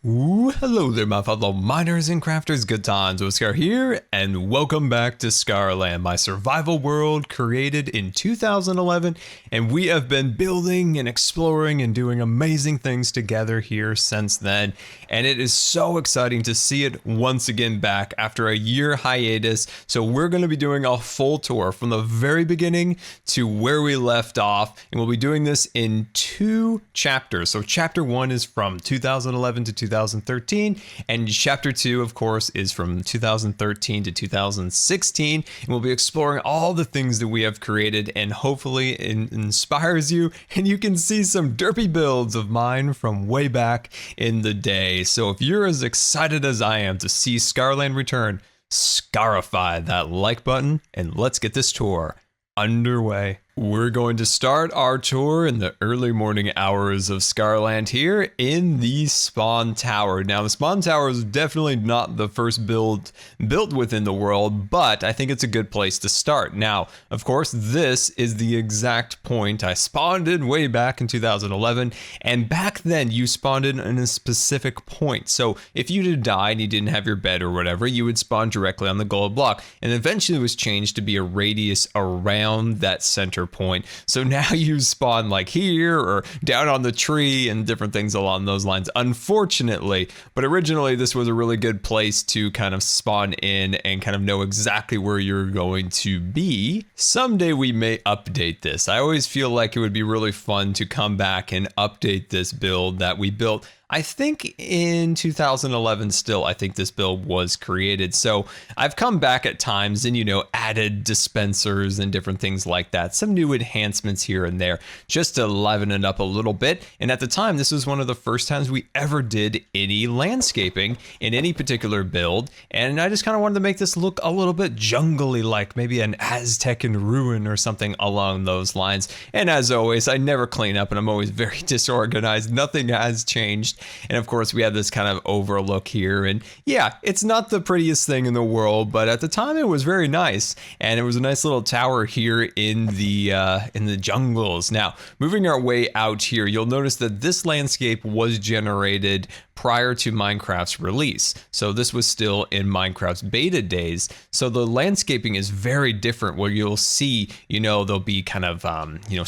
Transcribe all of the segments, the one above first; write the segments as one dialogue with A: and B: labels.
A: Ooh, hello there, my fellow miners and crafters. Good times with Scar here, and welcome back to Scarland, my survival world created in 2011. And we have been building and exploring and doing amazing things together here since then. And it is so exciting to see it once again back after a year hiatus. So we're going to be doing a full tour from the very beginning to where we left off. And we'll be doing this in 2 chapters. So chapter 1 is from 2011 to 2013, and chapter 2 of course is from 2013 to 2016, and we'll be exploring all the things that we have created, and hopefully it inspires you and you can see some derpy builds of mine from way back in the day. So if you're as excited as I am to see Scarland return, scarify that like button and let's get this tour underway. We're going to start our tour in the early morning hours of Scarland here in the spawn tower. Now, the spawn tower is definitely not the first build built within the world, but I think it's a good place to start. Now, of course, this is the exact point I spawned in way back in 2011, and back then you spawned in a specific point. So if you did die and you didn't have your bed or whatever, you would spawn directly on the gold block, and eventually it was changed to be a radius around that center point. So now you spawn like here or down on the tree and different things along those lines, unfortunately. But originally this was a really good place to kind of spawn in and kind of know exactly where you're going to be. Someday we may update this. I always feel like it would be really fun to come back and update this build that we built. I think in 2011 still, I think this build was created. So I've come back at times and, added dispensers and different things like that. Some new enhancements here and there just to liven it up a little bit. And at the time, this was one of the first times we ever did any landscaping in any particular build. And I just kind of wanted to make this look a little bit jungly, like maybe an Aztec ruin or something along those lines. And as always, I never clean up and I'm always very disorganized. Nothing has changed. And of course, we have this kind of overlook here. And yeah, it's not the prettiest thing in the world, but at the time it was very nice. And it was a nice little tower here in the jungles. Now, moving our way out here, you'll notice that this landscape was generated prior to Minecraft's release. So this was still in Minecraft's beta days. So the landscaping is very different, where you'll see, there'll be kind of,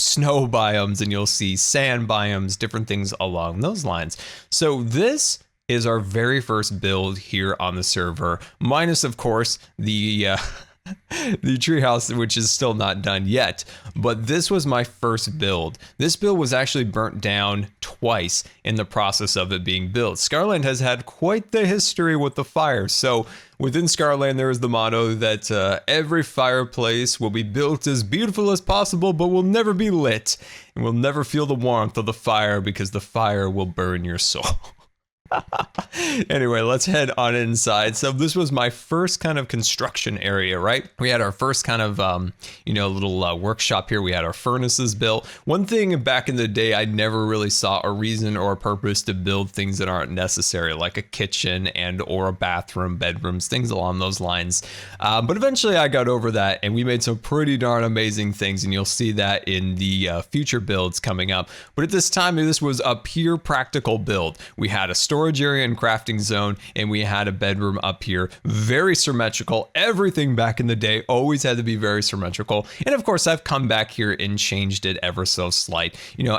A: snow biomes, and you'll see sand biomes, different things along those lines. So this is our very first build here on the server, minus of course the the treehouse, which is still not done yet. But this was my first build. This build was actually burnt down twice in the process of it being built. Scarland has had quite the history with the fire. So within Scarland, there is the motto that every fireplace will be built as beautiful as possible, but will never be lit, and will never feel the warmth of the fire, because the fire will burn your soul. Anyway, let's head on inside. So this was my first kind of construction area, right? We had our first kind of, little workshop here. We had our furnaces built. One thing back in the day, I never really saw a reason or a purpose to build things that aren't necessary, like a kitchen and or a bathroom, bedrooms, things along those lines. But eventually I got over that, and we made some pretty darn amazing things, and you'll see that in the future builds coming up. But at this time, this was a pure practical build. We had a storage area and crafting zone, and we had a bedroom up here, very symmetrical. Everything back in the day always had to be very symmetrical. And of course, I've come back here and changed it ever so slight,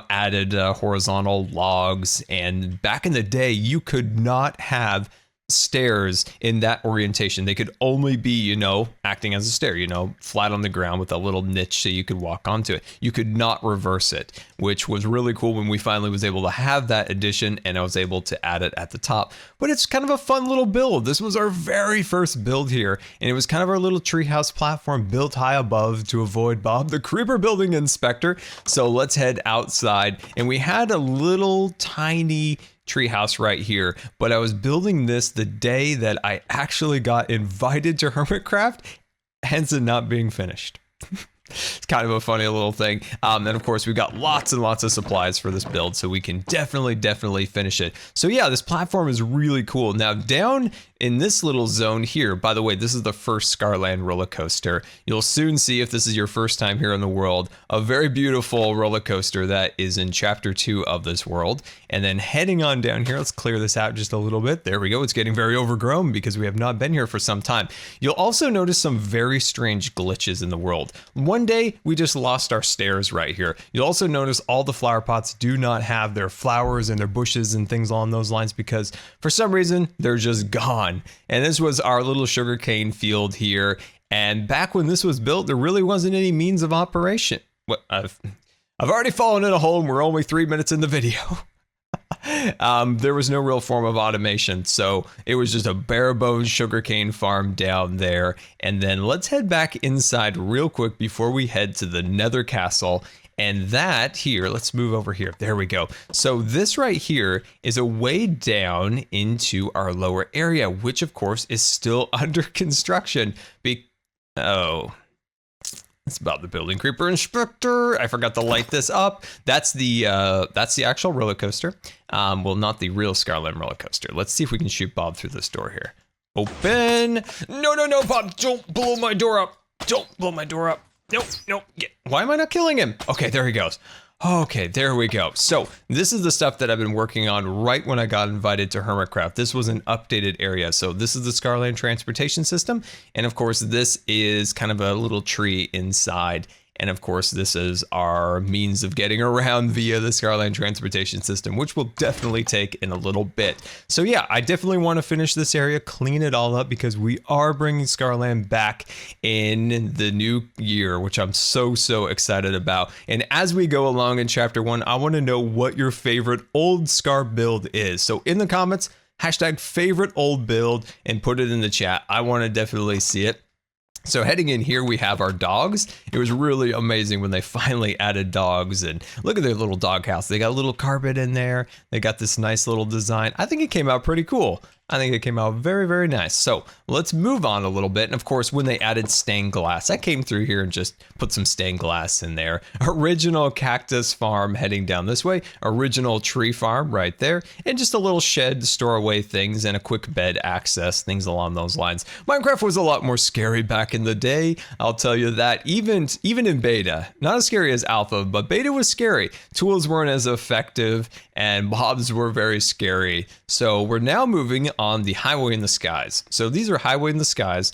A: added horizontal logs. And back in the day, you could not have stairs in that orientation. They could only be, acting as a stair, flat on the ground with a little niche so you could walk onto it. You could not reverse it, which was really cool when we finally was able to have that addition, and I was able to add it at the top. But it's kind of a fun little build. This was our very first build here, and it was kind of our little treehouse platform built high above to avoid Bob the Creeper building inspector. So let's head outside, and we had a little tiny treehouse right here, but I was building this the day that I actually got invited to Hermitcraft, hence it not being finished. It's kind of a funny little thing. And of course, we've got lots and lots of supplies for this build, so we can definitely finish it. So yeah, this platform is really cool. Now down in this little zone here, by the way, this is the first Scarland roller coaster. You'll soon see, if this is your first time here in the world, a very beautiful roller coaster that is in chapter 2 of this world. And then heading on down here, let's clear this out just a little bit. There we go. It's getting very overgrown because we have not been here for some time. You'll also notice some very strange glitches in the world. One day, we just lost our stairs right here. You'll also notice all the flower pots do not have their flowers and their bushes and things along those lines because for some reason, they're just gone. And this was our little sugarcane field here. And back when this was built, there really wasn't any means of operation. I've already fallen in a hole and we're only 3 minutes in the video. There was no real form of automation, so it was just a bare bones sugarcane farm down there. And then let's head back inside real quick before we head to the Nether Castle. And that here, let's move over here. There we go. So this right here is a way down into our lower area, which of course is still under construction. Oh. It's about the building creeper inspector. I forgot to light this up. That's the actual roller coaster. Well, not the real Scarland roller coaster. Let's see if we can shoot Bob through this door here. Open. No, Bob, don't blow my door up. Don't blow my door up. No. Why am I not killing him? Okay, there he goes. Okay, there we go. So this is the stuff that I've been working on right when I got invited to Hermitcraft. This was an updated area. So this is the Scarland transportation system. And of course, this is kind of a little tree inside. And of course, this is our means of getting around via the Scarland transportation system, which will definitely take in a little bit. So yeah, I definitely want to finish this area, clean it all up, because we are bringing Scarland back in the new year, which I'm so excited about. And as we go along in chapter 1, I want to know what your favorite old Scar build is. So in the comments, hashtag favorite old build and put it in the chat. I want to definitely see it. So heading in here, we have our dogs. It was really amazing when they finally added dogs, and look at their little dog house. They got a little carpet in there. They got this nice little design. I think it came out pretty cool. I think it came out very nice. So let's move on a little bit. And of course, when they added stained glass, I came through here and just put some stained glass in there. Original cactus farm heading down this way. Original tree farm right there. And just a little shed to store away things and a quick bed access, things along those lines. Minecraft was a lot more scary back in the day. I'll tell you that. Even in beta, not as scary as alpha, but beta was scary. Tools weren't as effective and mobs were very scary. So we're now moving on the highway in the skies. So these are highway in the skies,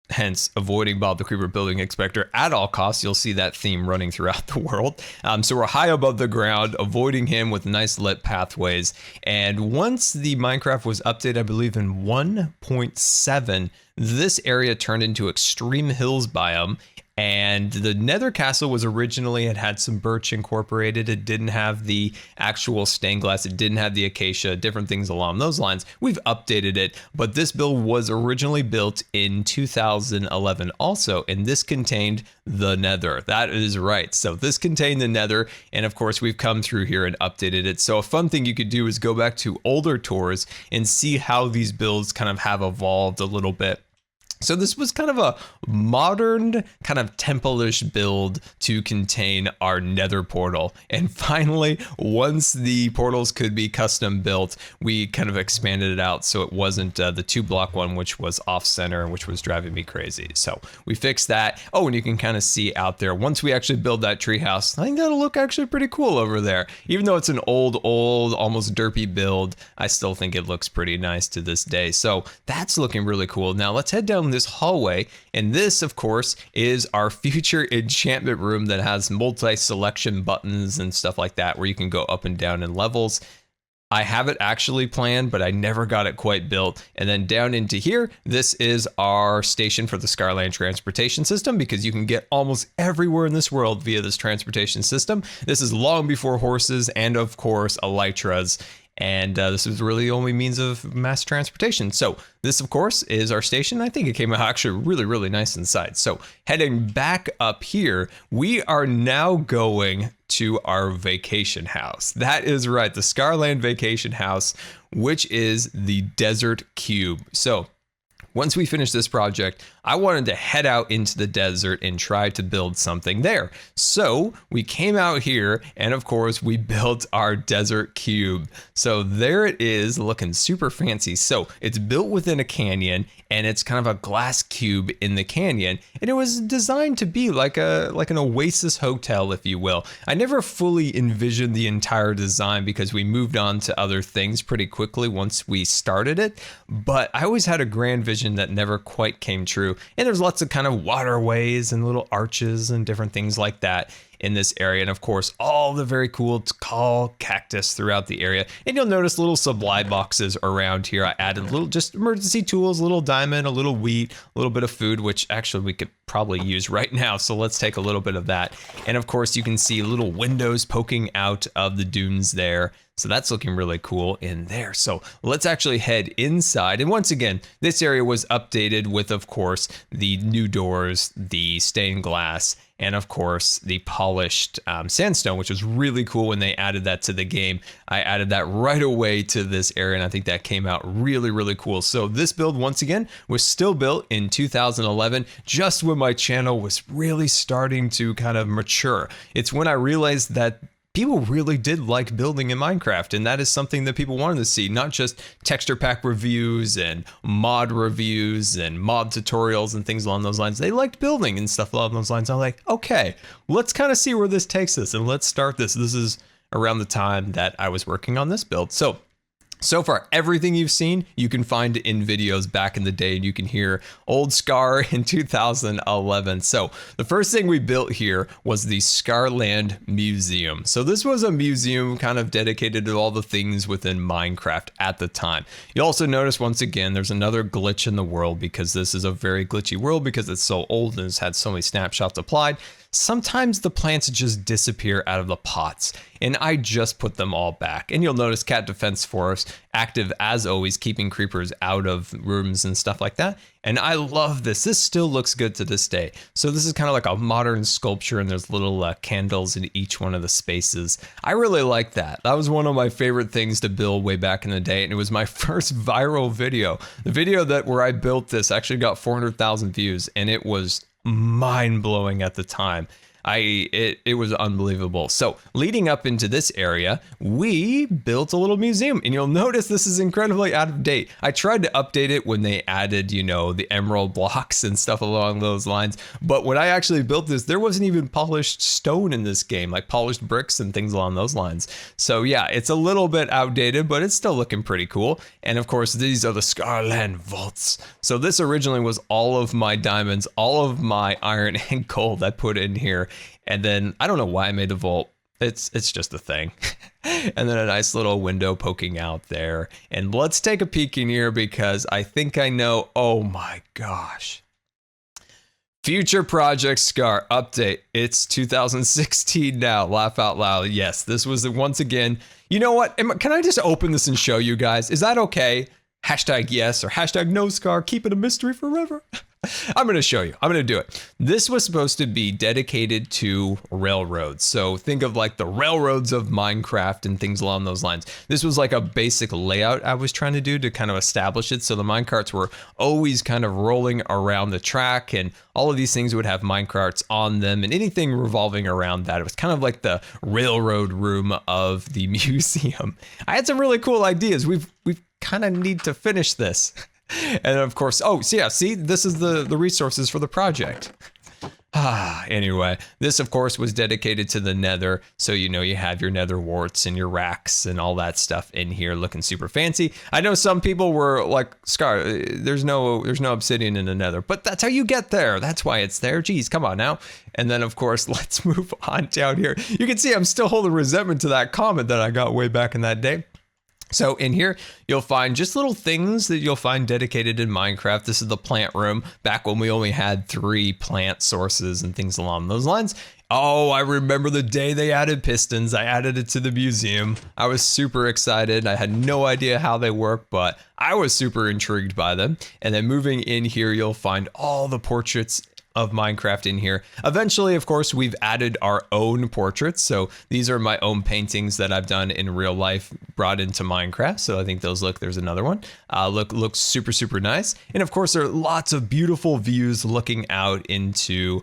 A: hence avoiding Bob the Creeper building inspector at all costs. You'll see that theme running throughout the world. So we're high above the ground, avoiding him with nice lit pathways. And once the Minecraft was updated, I believe in 1.7, this area turned into Extreme Hills biome. And the Nether Castle was originally, it had some birch incorporated. It didn't have the actual stained glass. It didn't have the acacia, different things along those lines. We've updated it, but this build was originally built in 2011 also, and this contained the Nether. That is right. So this contained the Nether, and of course we've come through here and updated it. So a fun thing you could do is go back to older tours and see how these builds kind of have evolved a little bit. So this was kind of a modern, kind of temple-ish build to contain our Nether portal. And finally, once the portals could be custom built, we kind of expanded it out so it wasn't the 2-block one, which was off-center, which was driving me crazy. So we fixed that. Oh, and you can kind of see out there, once we actually build that treehouse, I think that'll look actually pretty cool over there. Even though it's an old, almost derpy build, I still think it looks pretty nice to this day. So that's looking really cool. Now let's head down this hallway, and this of course is our future enchantment room that has multi-selection buttons and stuff like that where you can go up and down in levels. I have it actually planned, but I never got it quite built. And then down into here, this is our station for the Scarland transportation system, because you can get almost everywhere in this world via this transportation system. This is long before horses and of course elytras. And this is really the only means of mass transportation. So this, of course, is our station. I think it came out actually really nice inside. So heading back up here, we are now going to our vacation house. That is right, the Scarland vacation house, which is the Desert Cube. So Once we finished this project, I wanted to head out into the desert and try to build something there. So we came out here and of course we built our desert cube. So there it is, looking super fancy. So it's built within a canyon and it's kind of a glass cube in the canyon. And it was designed to be like an oasis hotel, if you will. I never fully envisioned the entire design because we moved on to other things pretty quickly once we started it. But I always had a grand vision that never quite came true. And there's lots of kind of waterways and little arches and different things like that in this area. And of course, all the very cool tall cactus throughout the area. And you'll notice little supply boxes around here. I added little just emergency tools, a little diamond, a little wheat, a little bit of food, which actually we could probably use right now. So let's take a little bit of that. And of course, you can see little windows poking out of the dunes there. So that's looking really cool in there. So let's actually head inside. And once again, this area was updated with, of course, the new doors, the stained glass, and of course the polished sandstone, which was really cool when they added that to the game. I added that right away to this area, and I think that came out really, really cool. So this build, once again, was still built in 2011, just when my channel was really starting to kind of mature. It's when I realized that people really did like building in Minecraft, and that is something that people wanted to see, not just texture pack reviews and mod reviews and mod tutorials and things along those lines. They liked building and stuff along those lines. I'm like, okay, let's kind of see where this takes us and let's start this. This is around the time that I was working on this build. So far, everything you've seen, you can find in videos back in the day, and you can hear old Scar in 2011. So the first thing we built here was the Scarland Museum. So this was a museum kind of dedicated to all the things within Minecraft at the time. You also notice, once again, there's another glitch in the world because this is a very glitchy world because it's so old and it's had so many snapshots applied. Sometimes the plants just disappear out of the pots, and I just put them all back. And you'll notice Cat Defense Forest active as always, keeping creepers out of rooms and stuff like that. And I love this. This still looks good to this day. So this is kind of like a modern sculpture, and there's little candles in each one of the spaces. I really like that. That was one of my favorite things to build way back in the day, and it was my first viral video. The video where I built this actually got 400,000 views, and it was mind-blowing at the time. It was unbelievable. So leading up into this area, we built a little museum, and you'll notice this is incredibly out of date. I tried to update it when they added, you know, the emerald blocks and stuff along those lines. But when I actually built this, there wasn't even polished stone in this game, like polished bricks and things along those lines. So yeah, it's a little bit outdated, but it's still looking pretty cool. And of course, these are the Scarland vaults. So this originally was all of my diamonds, all of my iron and gold I put in here. And then I don't know why I made the vault. It's just a thing. And then a nice little window poking out there. And let's take a peek in here because I think I know. Oh my gosh. Future Project Scar update. It's 2016 now. Laugh out loud. Yes, this was once again. You know what? Can I just open this and show you guys? Is that okay? Hashtag yes or hashtag no Scar. Keep it a mystery forever. I'm going to show you. I'm going to do it. This was supposed to be dedicated to railroads. So think of like the railroads of Minecraft and things along those lines. This was like a basic layout I was trying to do to kind of establish it. So the minecarts were always kind of rolling around the track, and all of these things would have minecarts on them, and anything revolving around that. It was kind of like the railroad room of the museum. I had some really cool ideas. We've kind of need to finish this. And of course, oh, so yeah, see, this is the resources for the project. Anyway, this of course was dedicated to the nether. So, you know, you have your nether warts and your racks and all that stuff in here looking super fancy. I know some people were like, Scar, there's no obsidian in the nether, but that's how you get there. That's why it's there. Geez, come on now. And then of course, let's move on down here. You can see I'm still holding resentment to that comment that I got way back in that day. So in here, you'll find just little things that you'll find dedicated in Minecraft. This is the plant room, back when we only had 3 plant sources and things along those lines. Oh, I remember the day they added pistons. I added it to the museum. I was super excited. I had no idea how they work, but I was super intrigued by them. And then moving in here, you'll find all the portraits of Minecraft in here. Eventually, of course, we've added our own portraits. So these are my own paintings that I've done in real life, brought into Minecraft. So I think those there's another one. Looks super, super nice. And of course, there are lots of beautiful views looking out into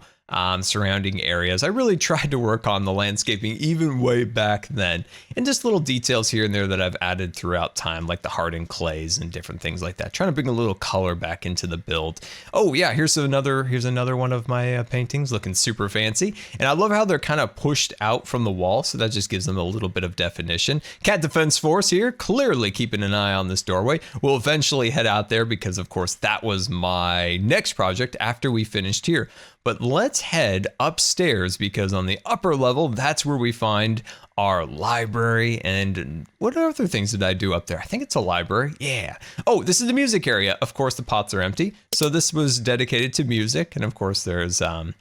A: surrounding areas. I really tried to work on the landscaping even way back then, and just little details here and there that I've added throughout time, like the hardened clays and different things like that, trying to bring a little color back into the build. Oh yeah, here's another one of my paintings, looking super fancy. And I love how they're kind of pushed out from the wall, so that just gives them a little bit of definition. Cat Defense Force here, clearly keeping an eye on this doorway. We'll eventually head out there because of course that was my next project after we finished here. But let's head upstairs, because on the upper level, that's where we find our library. And what other things did I do up there? I think it's a library. Yeah. Oh, this is the music area. Of course, the pots are empty. So this was dedicated to music. And of course, there's a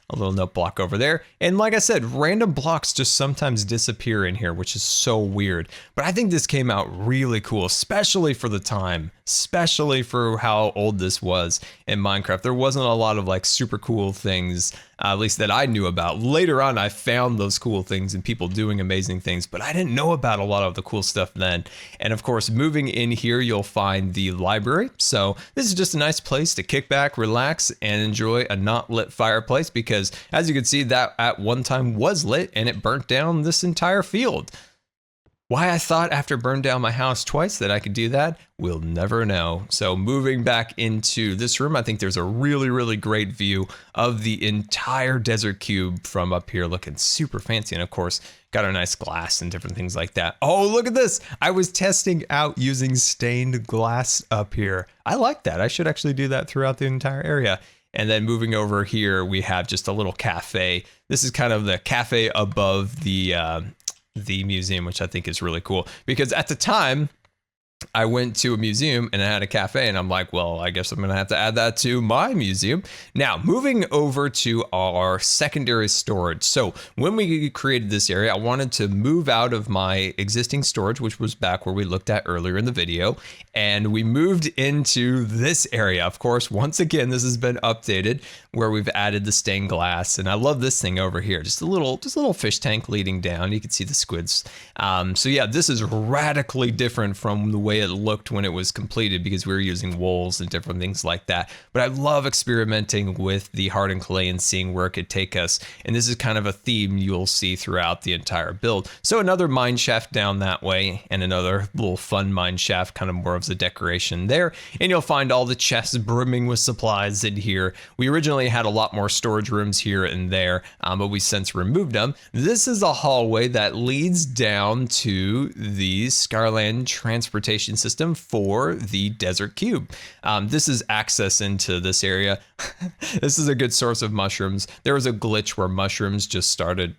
A: little note block over there. And like I said, random blocks just sometimes disappear in here, which is so weird. But I think this came out really cool, especially for the time, especially for how old this was in Minecraft. There wasn't a lot of like super cool things, at least that I knew about. Later on, I found those cool things and people doing amazing things, but I didn't know about a lot of the cool stuff then. And of course, moving in here, you'll find the library. So this is just a nice place to kick back, relax, and enjoy a not lit fireplace, because as you can see, that at one time was lit and it burnt down this entire field. Why I thought after burned down my house twice that I could do that, we'll never know. So moving back into this room, I think there's a really, really great view of the entire desert cube from up here, looking super fancy. And of course, got our nice glass and different things like that. Oh, look at this. I was testing out using stained glass up here. I like that. I should actually do that throughout the entire area. And then moving over here, we have just a little cafe. This is kind of the cafe above the museum, which I think is really cool, because at the time I went to a museum and it had a cafe, and I'm like, well, I guess I'm gonna have to add that to my museum. Now, moving over to our secondary storage. So when we created this area, I wanted to move out of my existing storage, which was back where we looked at earlier in the video, and we moved into this area. Of course, once again, this has been updated where we've added the stained glass, and I love this thing over here. Just a little fish tank leading down. You can see the squids. So yeah, this is radically different from the way it looked when it was completed, because we were using wools and different things like that. But I love experimenting with the hardened clay and seeing where it could take us. And this is kind of a theme you'll see throughout the entire build. So another mine shaft down that way, and another little fun mine shaft, kind of more of the decoration there. And you'll find all the chests brimming with supplies in here. We originally had a lot more storage rooms here and there, but we since removed them. This is a hallway that leads down to the Scarland transportation system for the desert cube. This is access into this area. This is a good source of mushrooms. There was a glitch where mushrooms just started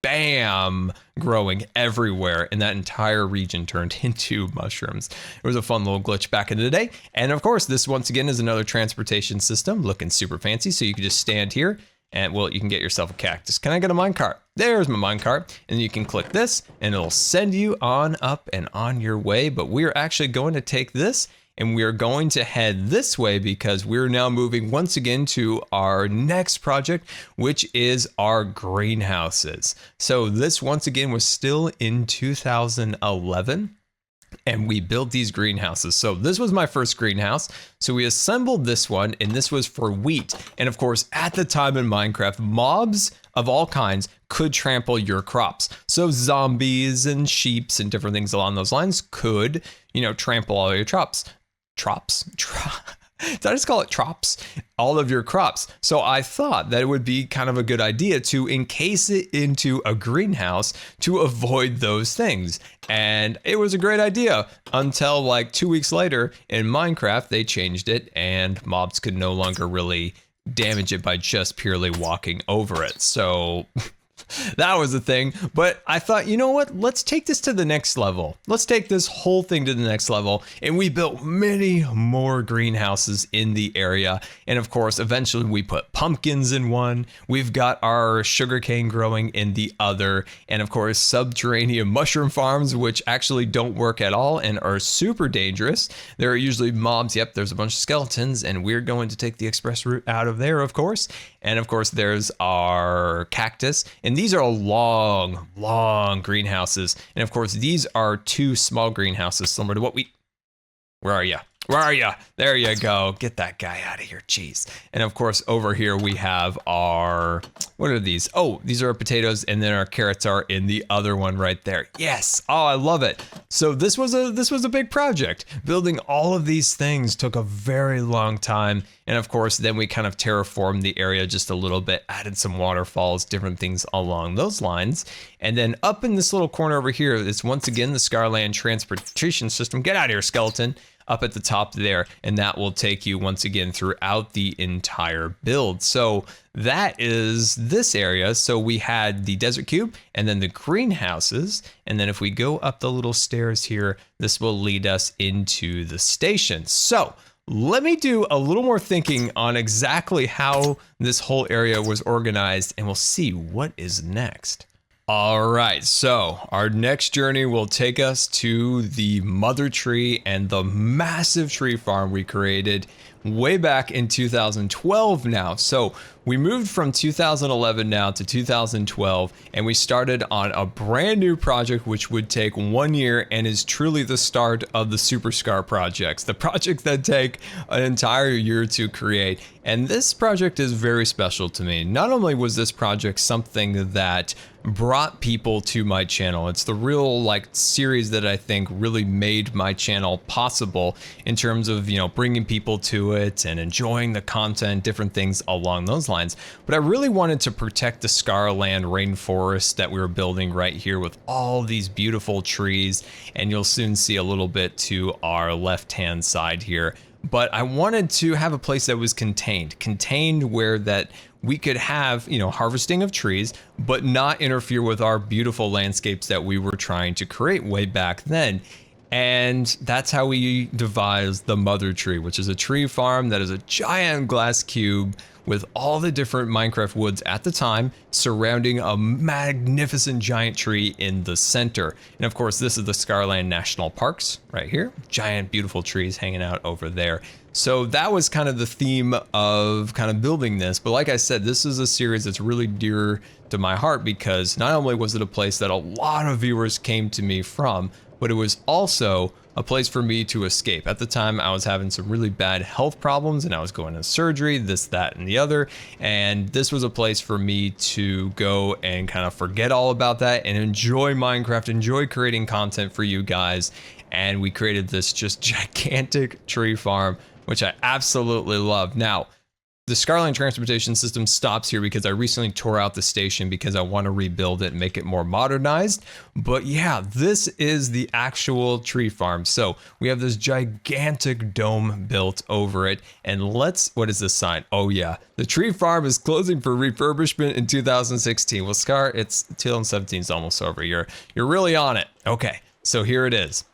A: bam, growing everywhere, and that entire region turned into mushrooms. It was a fun little glitch back in the day. And of course, this once again is another transportation system, looking super fancy. So you can just stand here and, well, you can get yourself a cactus. Can I get a minecart? There's my minecart. And you can click this and it'll send you on up and on your way. But we're actually going to take this and we're going to head this way, because we're now moving once again to our next project, which is our greenhouses. So this once again was still in 2011. And we built these greenhouses. So this was my first greenhouse. So we assembled this one, and this was for wheat. And of course, at the time in Minecraft, mobs of all kinds could trample your crops. So zombies and sheeps and different things along those lines could, trample all your did I just call it trops? All of your crops. So I thought that it would be kind of a good idea to encase it into a greenhouse to avoid those things. And it was a great idea until like 2 weeks later in Minecraft, they changed it and mobs could no longer really damage it by just purely walking over it. So That was a thing. But I thought, you know what? Let's take this to the next level. Let's take this whole thing to the next level. And we built many more greenhouses in the area. And of course, eventually we put pumpkins in one. We've got our sugarcane growing in the other. And of course, subterranean mushroom farms, which actually don't work at all and are super dangerous. There are usually mobs. Yep, there's a bunch of skeletons, and we're going to take the express route out of there, of course. And of course, there's our cactus. And these are long greenhouses. And of course, these are two small greenhouses similar to what we... Where are you? Where are you? There you go. Get that guy out of here. Jeez. And of course, over here we have our... What are these? Oh, these are our potatoes, and then our carrots are in the other one right there. Yes. Oh, I love it. So this was a big project. Building all of these things took a very long time. And of course, then we kind of terraformed the area just a little bit, added some waterfalls, different things along those lines. And then up in this little corner over here is once again the Scarland transportation system. Get out of here, skeleton. Up at the top there, and that will take you once again throughout the entire build. So that is this area. So we had the desert cube and then the greenhouses. And then if we go up the little stairs here, this will lead us into the station. So let me do a little more thinking on exactly how this whole area was organized, and we'll see what is next. All right, so our next journey will take us to the mother tree and the massive tree farm we created way back in 2012 now. So we moved from 2011 now to 2012, and we started on a brand new project which would take 1 year and is truly the start of the Super Scar projects, the projects that take an entire year to create. And this project is very special to me. Not only was this project something that brought people to my channel, it's the real series that I think really made my channel possible in terms of, bringing people to it and enjoying the content, different things along those lines. But I really wanted to protect the Scarland rainforest that we were building right here with all these beautiful trees, and you'll soon see a little bit to our left-hand side here. But I wanted to have a place that was contained where that we could have, harvesting of trees, but not interfere with our beautiful landscapes that we were trying to create way back then. And that's how we devised the mother tree, which is a tree farm that is a giant glass cube with all the different Minecraft woods at the time surrounding a magnificent giant tree in the center. And of course, this is the Scarland National Parks right here. Giant, beautiful trees hanging out over there. So that was kind of the theme of kind of building this. But like I said, this is a series that's really dear to my heart because not only was it a place that a lot of viewers came to me from, but it was also a place for me to escape. At the time, I was having some really bad health problems and I was going to surgery, this, that, and the other. And this was a place for me to go and kind of forget all about that and enjoy Minecraft, enjoy creating content for you guys. And we created this just gigantic tree farm, which I absolutely love. Now, the Scarland transportation system stops here because I recently tore out the station because I want to rebuild it and make it more modernized. But yeah, this is the actual tree farm. So we have this gigantic dome built over it. And what is this sign? Oh yeah, the tree farm is closing for refurbishment in 2016. Well, Scar, it's 2017 is almost over. You're really on it. Okay, so here it is.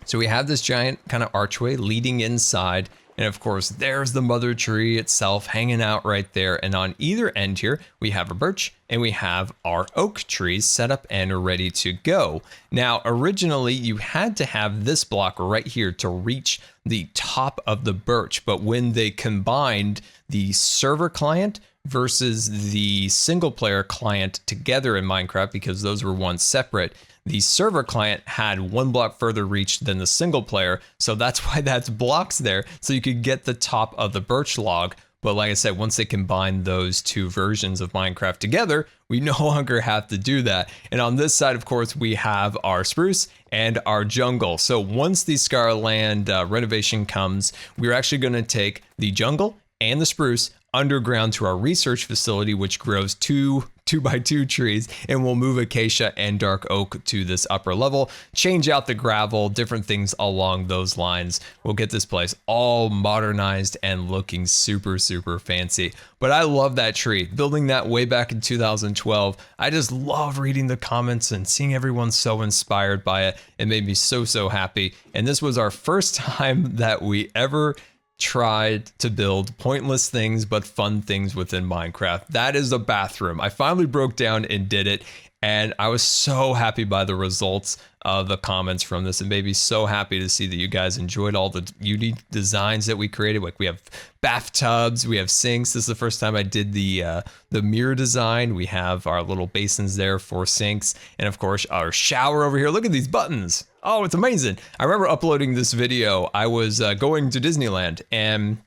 A: So we have this giant kind of archway leading inside. And of course, there's the mother tree itself hanging out right there. And on either end here, we have a birch and we have our oak trees set up and ready to go. Now, originally, you had to have this block right here to reach the top of the birch. But when they combined the server client versus the single player client together in Minecraft, because those were once separate, the server client had one block further reach than the single player. So that's why that's blocks there. So you could get the top of the birch log. But like I said, once they combine those two versions of Minecraft together, we no longer have to do that. And on this side, of course, we have our spruce and our jungle. So once the Scarland renovation comes, we're actually going to take the jungle and the spruce underground to our research facility, which grows two by two trees, and we'll move acacia and dark oak to this upper level, change out the gravel, different things along those lines. We'll get this place all modernized and looking super, super fancy. But I love that tree. Building that way back in 2012, I just love reading the comments and seeing everyone so inspired by it. It made me so, so happy. And this was our first time that we ever tried to build pointless things but fun things within Minecraft. That is a bathroom. I finally broke down and did it, and I was so happy by the results of the comments from this. It made me so happy to see that you guys enjoyed all the unique designs that we created. Like, we have bathtubs, we have sinks. This is the first time I did the mirror design. We have our little basins there for sinks, and of course our shower over here. Look at these buttons. Oh, it's amazing. I remember uploading this video. I was going to Disneyland, and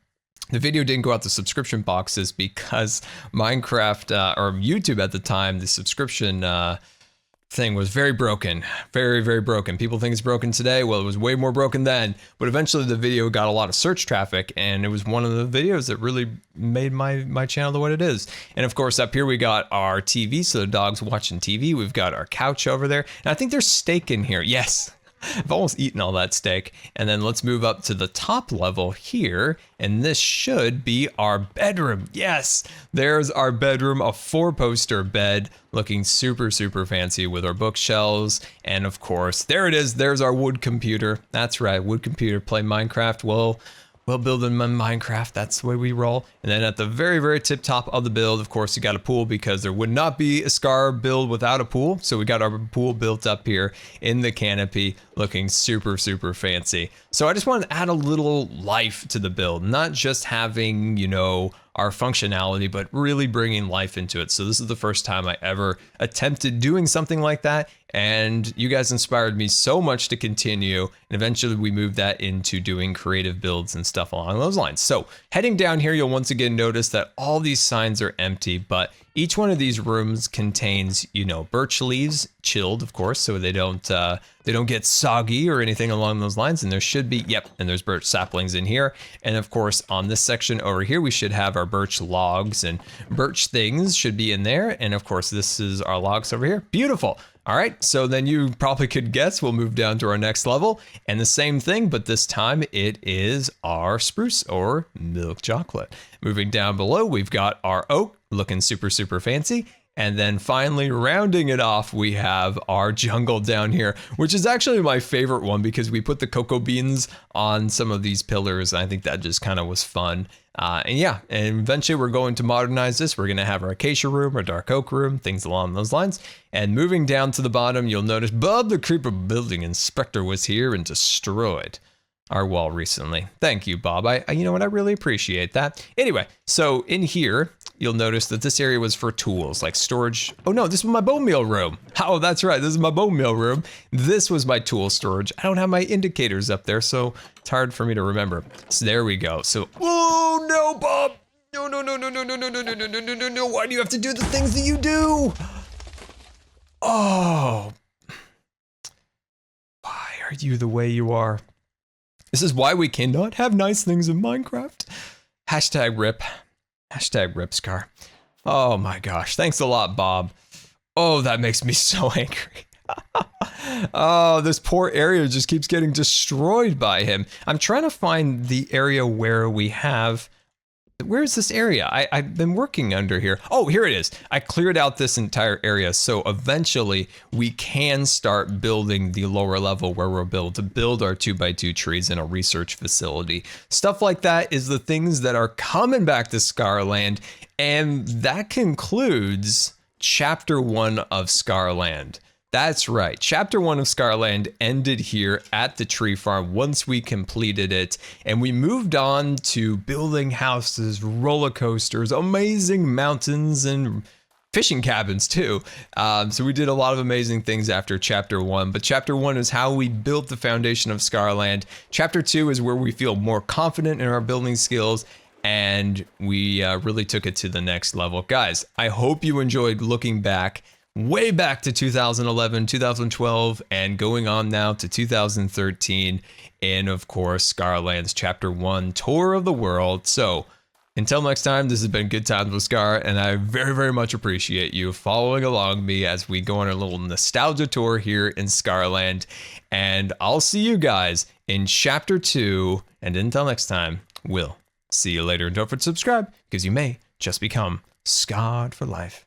A: the video didn't go out to subscription boxes because Minecraft or YouTube at the time, the subscription thing was very broken. Very, very broken. People think it's broken today. Well, it was way more broken then. But eventually the video got a lot of search traffic, and it was one of the videos that really made my channel what it is. And of course, up here we got our TV, so the dog's watching TV. We've got our couch over there. And I think there's steak in here. Yes. I've almost eaten all that steak. And then let's move up to the top level here. And this should be our bedroom. Yes, there's our bedroom, a 4-poster bed looking super, super fancy with our bookshelves. And of course, there it is. There's our wood computer. That's right, wood computer, play Minecraft. Well, we'll build in Minecraft. That's the way we roll. And then at the very, very tip top of the build, of course, you got a pool, because there would not be a Scar build without a pool. So we got our pool built up here in the canopy, looking super, super fancy. So I just wanted to add a little life to the build, not just having, you know, our functionality, but really bringing life into it. So this is the first time I ever attempted doing something like that. And you guys inspired me so much to continue. And eventually we moved that into doing creative builds and stuff along those lines. So heading down here, you'll once again notice that all these signs are empty, but each one of these rooms contains, you know, birch leaves, chilled, of course, so they don't get soggy or anything along those lines. And there should be, yep, and there's birch saplings in here. And of course, on this section over here, we should have our birch logs, and birch things should be in there. And of course, this is our logs over here. Beautiful. All right, so then you probably could guess we'll move down to our next level, and the same thing, but this time it is our spruce or milk chocolate. Moving down below, we've got our oak looking super, super fancy. And then finally, rounding it off, we have our jungle down here, which is actually my favorite one because we put the cocoa beans on some of these pillars. I think that just kind of was fun. And yeah, and eventually we're going to modernize this. We're going to have our acacia room, our dark oak room, things along those lines. And moving down to the bottom, you'll notice Bob the Creeper Building Inspector was here and destroyed our wall recently. Thank you, Bob. You know what? I really appreciate that. Anyway, so in here, you'll notice that this area was for tools like storage. Oh no, this was my bone meal room. Oh, that's right. This is my bone meal room. This was my tool storage. I don't have my indicators up there, so it's hard for me to remember. So there we go. So, oh no, Bob. No, no, no, no, no, no, no, no, no, no, no, no, no, no. Why do you have to do the things that you do? Oh. Why are you the way you are? This is why we cannot have nice things in Minecraft. Hashtag rip. Hashtag rip Scar. Oh my gosh. Thanks a lot, Bob. Oh, that makes me so angry. Oh, this poor area just keeps getting destroyed by him. I'm trying to find the area where we have... Where's this area? I've been working under here. Oh, here it is. I cleared out this entire area. So eventually we can start building the lower level where we'll build to build our 2x2 trees in a research facility. Stuff like that is the things that are coming back to Scarland. And that concludes chapter 1 of Scarland. That's right. Chapter 1 of Scarland ended here at the tree farm once we completed it, and we moved on to building houses, roller coasters, amazing mountains, and fishing cabins too. So we did a lot of amazing things after chapter 1, but chapter 1 is how we built the foundation of Scarland. Chapter 2 is where we feel more confident in our building skills, and we really took it to the next level. Guys, I hope you enjoyed looking back way back to 2011, 2012, and going on now to 2013, and of course, Scarland's Chapter 1 Tour of the World. So, Until next time, this has been Good Times with Scar, and I very, very much appreciate you following along me as we go on a little nostalgia tour here in Scarland. And I'll see you guys in Chapter 2. And until next time, we'll see you later. And don't forget to subscribe, because you may just become scarred for life.